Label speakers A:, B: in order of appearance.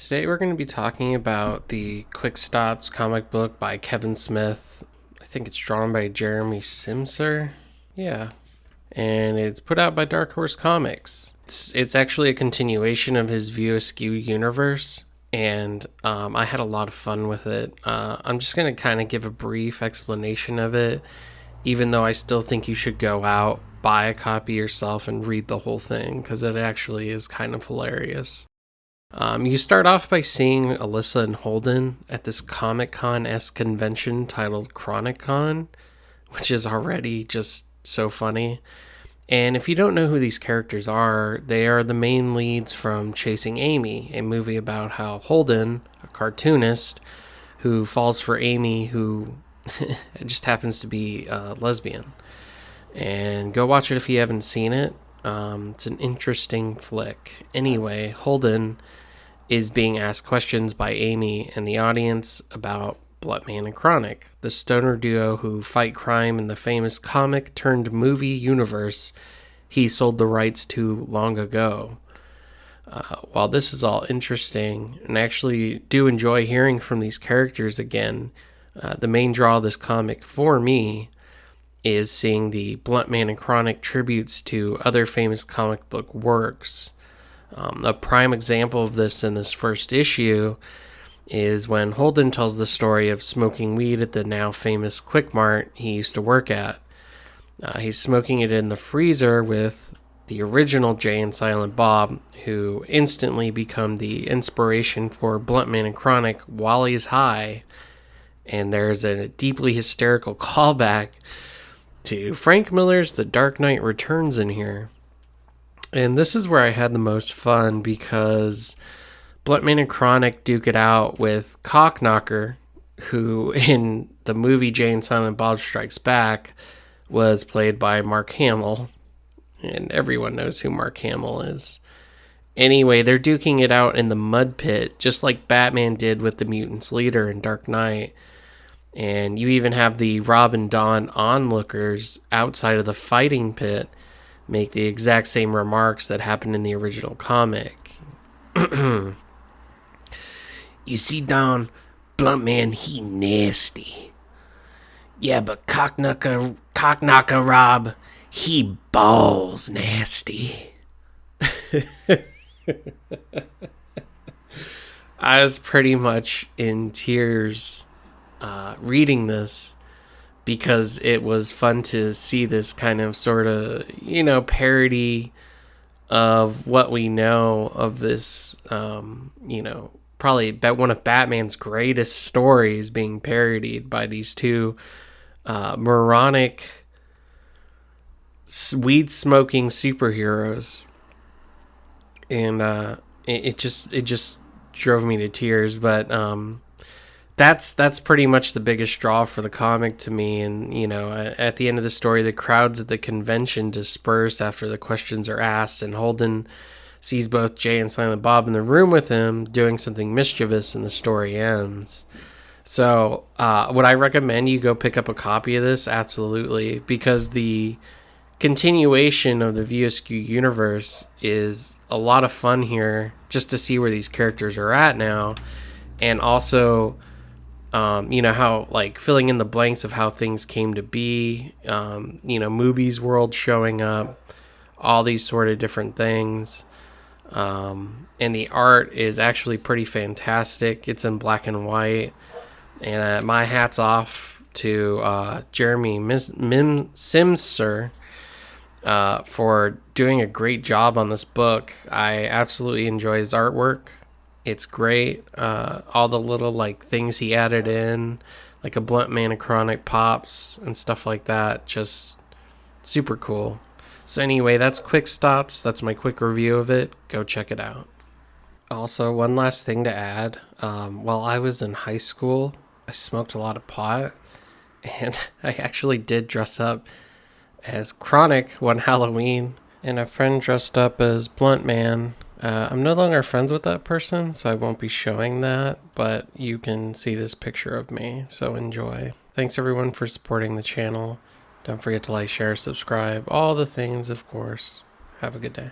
A: Today we're going to be talking about the Quick Stops comic book by Kevin Smith. I think it's drawn by Jeremy Simser. Yeah. And it's put out by Dark Horse Comics. It's actually a continuation of his ViewAskew Universe, and I had a lot of fun with it. I'm just going to kind of give a brief explanation of it, even though I still think you should go out, buy a copy yourself, and read the whole thing, because it actually is kind of hilarious. You start off by seeing Alyssa and Holden at this Comic-Con-esque convention titled Chronic-Con, which is already just so funny. And if you don't know who these characters are, they are the main leads from Chasing Amy, a movie about how Holden, a cartoonist, who falls for Amy, who just happens to be lesbian. And go watch it if you haven't seen it. It's an interesting flick. Anyway, Holden is being asked questions by Amy and the audience about Bloodman and Chronic, the stoner duo who fight crime in the famous comic-turned-movie universe he sold the rights to long ago. While this is all interesting, and I actually do enjoy hearing from these characters again, the main draw of this comic for me is seeing the Bloodman and Chronic tributes to other famous comic book works. A prime example of this in this first issue is when Holden tells the story of smoking weed at the now famous Quick Mart he used to work at. He's smoking it in the freezer with the original Jay and Silent Bob, who instantly become the inspiration for Bloodman and Chronic while he's high. And there's a deeply hysterical callback to Frank Miller's The Dark Knight Returns in here. And this is where I had the most fun, because Bloodman and Chronic duke it out with Cockknocker, who in the movie Jay and Silent Bob Strikes Back was played by Mark Hamill. And everyone knows who Mark Hamill is. Anyway, they're duking it out in the mud pit, just like Batman did with the mutant's leader in Dark Knight. And you even have the Rob and Dawn onlookers outside of the fighting pit make the exact same remarks that happened in the original comic. You see, Don, Bluntman, he nasty. Yeah, but Cockknocker Rob, he balls nasty. I was pretty much in tears reading this, because it was fun to see this kind of sort of, parody of what we know of this, probably one of Batman's greatest stories being parodied by these two moronic, weed-smoking superheroes. And it just drove me to tears, but that's pretty much the biggest draw for the comic to me. And, at the end of the story, the crowds at the convention disperse after the questions are asked, and Holden sees both Jay and Silent Bob in the room with him doing something mischievous, and the story ends. So, would I recommend you go pick up a copy of this? Absolutely, because the continuation of the ViewAskew universe is a lot of fun here, just to see where these characters are at now, and also how, like, filling in the blanks of how things came to be, Movies World showing up, all these sort of different ththings. And the art is actually pretty fantastic. It's in black and white. And my hat's off to Jeremy Simser for doing a great job on this book. I absolutely enjoy his artwork. It's great. All the little things he added in, like a Bloodman and Chronic pops and stuff like that. Just super cool. So anyway, that's Quick Stops. That's my quick review of it. Go check it out. Also, one last thing to add. While I was in high school, I smoked a lot of pot. And I actually did dress up as Chronic one Halloween. And a friend dressed up as Bluntman. I'm no longer friends with that person, so I won't be showing that, but you can see this picture of me, so enjoy. Thanks everyone for supporting the channel. Don't forget to like, share, subscribe, all the things, of course. Have a good day.